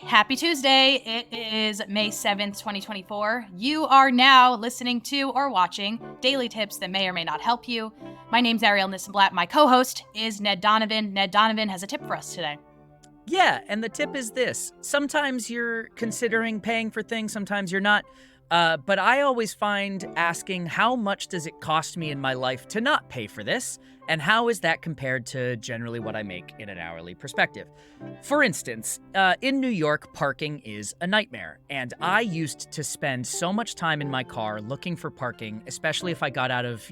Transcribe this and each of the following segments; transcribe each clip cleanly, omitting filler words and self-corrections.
Happy Tuesday. It is May 7th, 2024. You are now listening to or watching Daily Tips that may or may not help you. My name's Ariel Nissenblatt. My co-host is Ned Donovan. Ned Donovan has a tip for us today. Yeah, and the tip is this. Sometimes you're considering paying for things, sometimes you're not. But I always find asking, how much does it cost me in my life to not pay for this? And how is that compared to generally what I make in an hourly perspective? For instance, in New York, parking is a nightmare. And I used to spend so much time in my car looking for parking, especially if I got out of,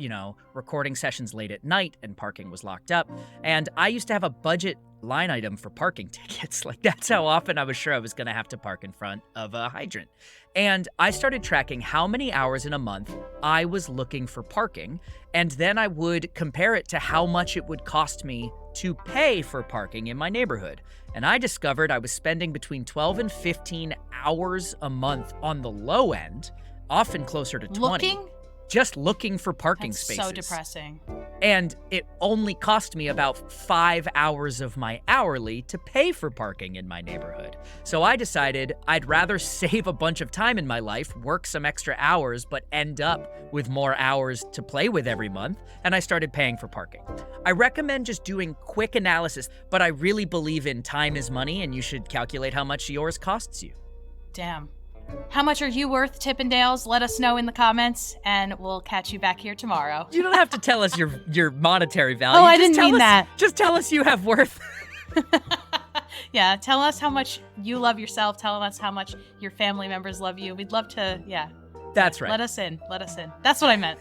recording sessions late at night and parking was locked up. And I used to have a budget line item for parking tickets. Like, that's how often I was sure I was going to have to park in front of a hydrant. And I started tracking how many hours in a month I was looking for parking, and then I would compare it to how much it would cost me to pay for parking in my neighborhood. And I discovered I was spending between 12 and 15 hours a month on the low end, often closer to 20. Just looking for parking spaces. So depressing. And it only cost me about 5 hours of my hourly to pay for parking in my neighborhood. So I decided I'd rather save a bunch of time in my life, work some extra hours, but end up with more hours to play with every month, and I started paying for parking. I recommend just doing quick analysis, but I really believe in time is money, and you should calculate how much yours costs you. Damn. How much are you worth, Tippendales? Let us know in the comments, and we'll catch you back here tomorrow. You don't have to tell us your monetary value. Oh, I didn't mean that. Just tell us you have worth. Yeah, tell us how much you love yourself. Tell us how much your family members love you. We'd love to, That's right. Let us in. That's what I meant.